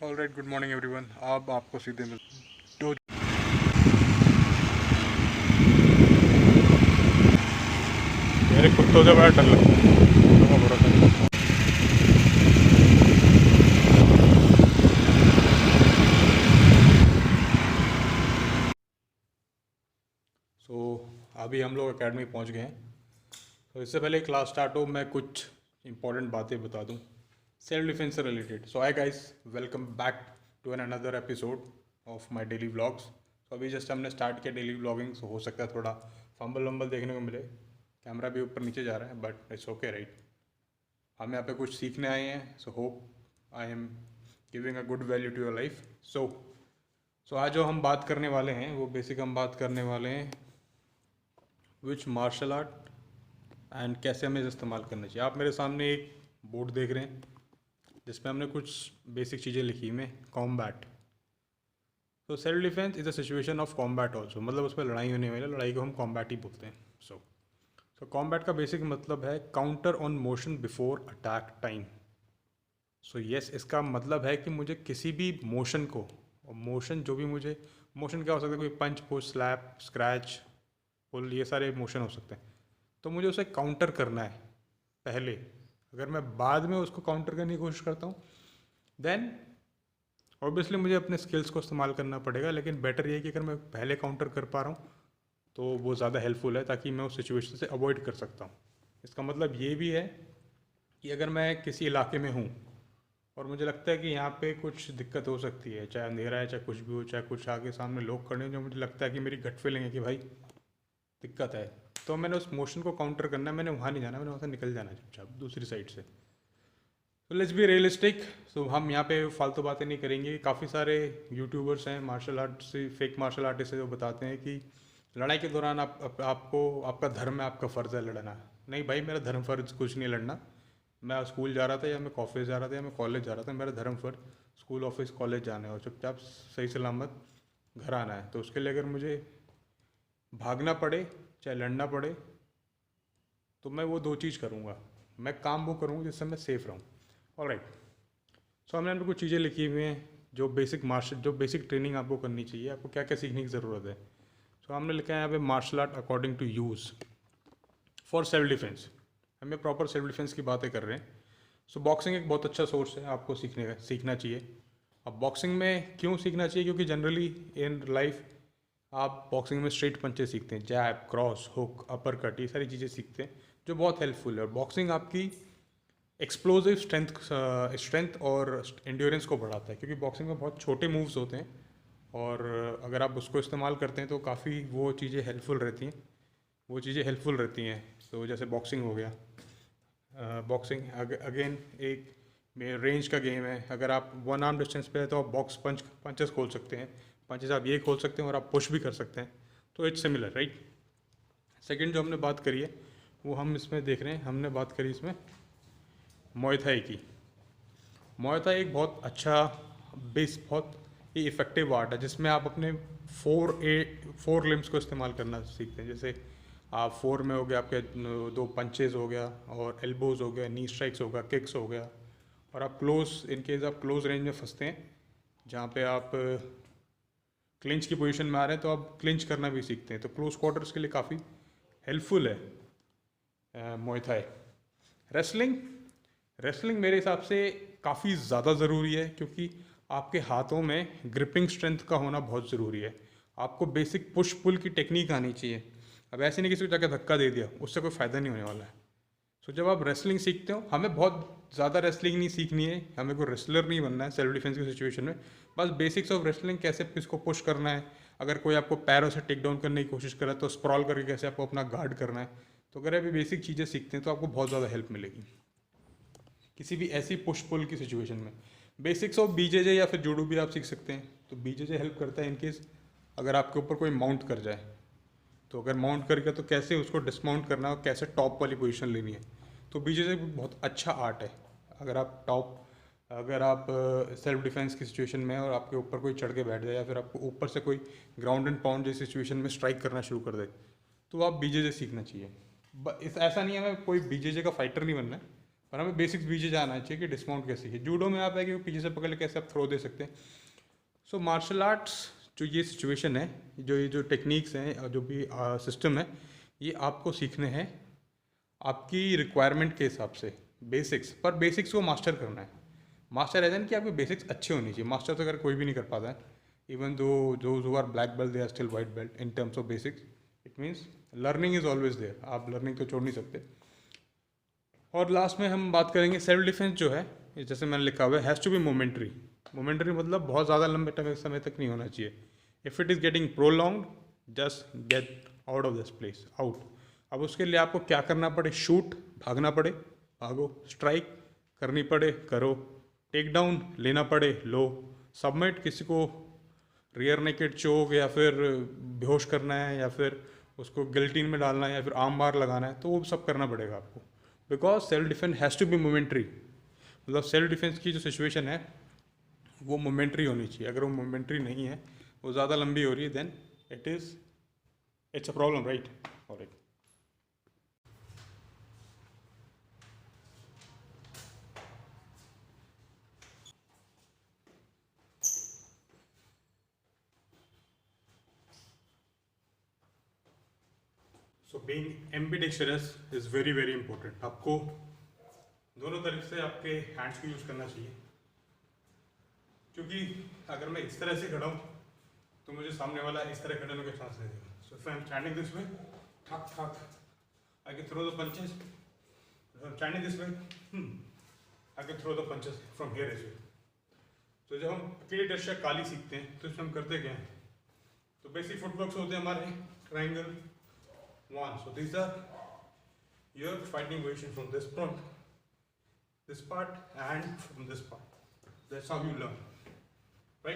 Alright, good morning everyone. अब आपको सीधे मिल तो मेरे कुत्तों से बड़ा डर लगता है। कुत्तों का भरोसा नहीं करता। अभी हम लोग एकेडमी पहुंच गए हैं। इससे पहले क्लास स्टार्ट हो, मैं कुछ इंपॉर्टेंट बातें बता दूं सेल्फ डिफेंस से related. So hi guys, welcome back to an another episode of my daily vlogs. अभी जस्ट हमने स्टार्ट किया डेली व्लॉगिंग, सो हो सकता है थोड़ा फंबल वंबल देखने को मिले। कैमरा भी ऊपर नीचे जा रहा है, बट इट्स ओके राइट। हम यहाँ पे कुछ सीखने आए हैं, so hope I am giving a good value to your life. So आज जो हम बात करने वाले हैं वो बेसिक हम बात करने वाले हैं विच मार्शल आर्ट एंड कैसे हमें इस्तेमाल करना चाहिए। आप मेरे सामने एक बोर्ड देख रहे हैं जिसमें हमने कुछ बेसिक चीज़ें लिखी हुई हैं। कॉम्बैट, तो self defence is a situation of combat also, मतलब उस पर लड़ाई होने वाली लड़ाई को हम कॉम्बैट ही बोलते हैं। सो कॉम्बैट का बेसिक मतलब है counter on motion before attack time. So yes, इसका मतलब है कि मुझे किसी भी मोशन को, और मोशन जो भी मुझे, मोशन क्या हो सकता है, कोई पंच पुश स्लैप स्क्रैच पुल, ये सारे मोशन हो सकते हैं। तो मुझे उसे काउंटर करना है पहले। अगर मैं बाद में उसको काउंटर करने की कोशिश करता हूँ देन ऑब्वियसली मुझे अपने स्किल्स को इस्तेमाल करना पड़ेगा, लेकिन बेटर ये है कि अगर मैं पहले काउंटर कर पा रहा हूँ तो वो ज़्यादा हेल्पफुल है, ताकि मैं उस सिचुएशन से अवॉइड कर सकता हूँ। इसका मतलब ये भी है कि अगर मैं किसी इलाके में हूँ और मुझे लगता है कि यहाँ पे कुछ दिक्कत हो सकती है, चाहे अंधेरा है, चाहे कुछ भी हो, चाहे कुछ आगे सामने लोग खड़े हैं, जो मुझे लगता है कि मेरी गट फीलिंग है कि भाई दिक्कत है, तो मैंने उस मोशन को काउंटर करना है। मैंने वहाँ नहीं जाना, मैंने वहाँ से निकल जाना है चुपचाप दूसरी साइड से। तो लेट्स बी रियलिस्टिक। सो हम यहाँ पे फालतू बातें नहीं करेंगे। काफ़ी सारे यूट्यूबर्स हैं मार्शल आर्ट से, फेक मार्शल आर्टिस्ट है, जो बताते हैं कि लड़ाई के दौरान आपको आपका धर्म है, आपका फ़र्ज़ है लड़ना। नहीं भाई, मेरा धर्म फ़र्ज कुछ नहीं लड़ना। मैं स्कूल जा रहा था, या मैं ऑफिस जा रहा था, या मैं कॉलेज जा रहा था, मेरा धर्म फ़र्ज स्कूल ऑफिस कॉलेज जाना है और चुपचाप सही सलामत घर आना है। तो उसके लिए अगर मुझे भागना पड़े, चाहे लड़ना पड़े, तो मैं वो दो चीज़ करूँगा। मैं काम वो करूँगा जिससे मैं सेफ़ रहूँ। ऑलराइट। सो हमने यहाँ पे कुछ चीज़ें लिखी हुई हैं जो बेसिक ट्रेनिंग आपको करनी चाहिए, आपको क्या क्या सीखने की ज़रूरत है। सो हमने लिखा है यहाँ पे martial art according to use for self defence. हमें प्रॉपर सेल्फ डिफेंस की बातें कर रहे हैं। सो बॉक्सिंग एक बहुत अच्छा सोर्स है आपको सीखना चाहिए। अब बॉक्सिंग में क्यों सीखना चाहिए, क्योंकि जनरली इन लाइफ आप बॉक्सिंग में स्ट्रेट पंचे सीखते हैं, जैब, क्रॉस, हुक, अपर कट, ये सारी चीज़ें सीखते हैं जो बहुत हेल्पफुल है। और बॉक्सिंग आपकी एक्सप्लोजिव स्ट्रेंथ और एंड्योरेंस को बढ़ाता है, क्योंकि बॉक्सिंग में बहुत छोटे मूव्स होते हैं और अगर आप उसको इस्तेमाल करते हैं तो काफ़ी वो चीज़ें हेल्पफुल रहती हैं। तो जैसे बॉक्सिंग हो गया, बॉक्सिंग अगेन एक रेंज का गेम है। अगर आप वन आर्म डिस्टेंस पे है तो आप पंचेस खोल सकते हैं, पंचेस आप ये खोल सकते हैं और आप पुश भी कर सकते हैं। तो इट्स सिमिलर राइट। सेकंड जो हमने बात करी है वो हम इसमें देख रहे हैं, हमने बात करी इसमें मुay थाई की। मुay थाई एक बहुत ही इफ़ेक्टिव आर्ट है, जिसमें आप अपने फोर लिम्स को इस्तेमाल करना सीखते हैं। जैसे आप फोर में हो गया आपके दो पंचेज हो गया, और एल्बोज हो गया, नी स्ट्राइक्स हो गया, किक्स हो गया। और आप इन केस आप क्लोज रेंज में फंसते हैं, जहाँ पे आप क्लिंच की पोजीशन में आ रहे हैं, तो आप क्लिंच करना भी सीखते हैं। तो क्लोज क्वार्टर्स के लिए काफ़ी हेल्पफुल है मुay थाई। रेसलिंग रेसलिंग मेरे हिसाब से काफ़ी ज़्यादा ज़रूरी है, क्योंकि आपके हाथों में ग्रिपिंग स्ट्रेंथ का होना बहुत ज़रूरी है। आपको बेसिक पुश पुल की टेक्निक आनी चाहिए। अब ऐसे नहीं किसी को जाकर धक्का दे दिया, उससे कोई फ़ायदा नहीं होने वाला है। सो जब आप रेसलिंग सीखते हो, हमें बहुत ज़्यादा रेसलिंग नहीं सीखनी है, हमें कोई रेसलर नहीं बनना है सेल्फ डिफेंस की सिचुएशन में। बस बेसिक्स ऑफ रेसलिंग, कैसे किसको पुश करना है, अगर कोई आपको पैरों से टेक डाउन करने की कोशिश करे तो स्प्रॉल करके कैसे आपको अपना गार्ड करना है। तो अगर अभी बेसिक चीज़ें सीखते हैं तो आपको बहुत ज़्यादा हेल्प मिलेगी किसी भी ऐसी पुश पुल की सिचुएशन में। बेसिक्स ऑफ बीजेजे या फिर जूडो भी आप सीख सकते हैं। तो बीजेजे हेल्प करता है इनकेस अगर आपके ऊपर कोई माउंट कर जाए, तो अगर माउंट कर गया तो कैसे उसको डिसमाउंट करना है और कैसे टॉप वाली पोजीशन लेनी है। तो बीजेजे बहुत अच्छा आर्ट है। अगर आप सेल्फ डिफेंस की सिचुएशन में हैं और आपके ऊपर कोई चढ़ के बैठ जाए, या फिर आपको ऊपर से कोई ग्राउंड एंड पाउंड जैसी सिचुएशन में स्ट्राइक करना शुरू कर दे, तो आप बीजेजे सीखना चाहिए। ऐसा नहीं है हमें कोई बीजेजे का फाइटर नहीं बनना है, और हमें बेसिक्स पीछे जाना चाहिए कि डिस्माउंट कैसे है। जूडो में आप है कि पीछे से पकड़ के कैसे आप थ्रो दे सकते हैं। सो मार्शल आर्ट्स जो ये सिचुएशन है, जो टेक्निक्स हैं और जो भी सिस्टम है, ये आपको सीखने हैं आपकी रिक्वायरमेंट के हिसाब से, बेसिक्स। पर बेसिक्स को मास्टर करना है। मास्टर एज एन कि आपके बेसिक्स अच्छे होने चाहिए। मास्टर तो अगर कोई भी नहीं कर पाता है, even though are black belt they are still white belt in terms of basics. It means learning is always there, आप लर्निंग तो छोड़ नहीं सकते। और लास्ट में हम बात करेंगे सेल्फ डिफेंस जो है, जैसे मैंने लिखा हुआ है, has to be momentary. Momentary मतलब बहुत ज़्यादा लंबे समय तक नहीं होना चाहिए। If it is getting prolonged, just get out of this place, out. अब उसके लिए आपको क्या करना पड़े, शूट, भागना पड़े, भागो, स्ट्राइक करनी पड़े, करो, टेक डाउन लेना पड़े, लो, सबमिट, किसी को रियर नेकेड चोक या फिर बेहोश करना है या फिर उसको गिल्टीन में डालना है या फिर आर्म बार लगाना है, तो वो सब करना पड़ेगा आपको। Because self defence has to be momentary. मतलब सेल्फ डिफेंस की जो सिचुएशन है वो मोमेंट्री होनी चाहिए। अगर वो मोमेंट्री नहीं है, वो ज़्यादा लंबी हो रही है, then it's a problem, right. और so being ambidextrous is very very important. आपको दोनों तरफ से आपके हैंड्स को यूज़ करना चाहिए, क्योंकि अगर मैं इस तरह से खड़ा हूँ तो मुझे सामने वाला इस तरह खड़े होने का चांस नहीं देगा। So if I am standing this way, ठक ठक, I can throw the punches. If I am standing this way, I can throw the punches from here as well. तो जब हम अकेले दर्शक काली सीखते हैं तो इसमें हम करते क्या हैं, तो बेसिक फुटवर्क्स होते हैं हमारे, triangle, one. So this are your fighting position from this front, this part and from this part. That's how you learn.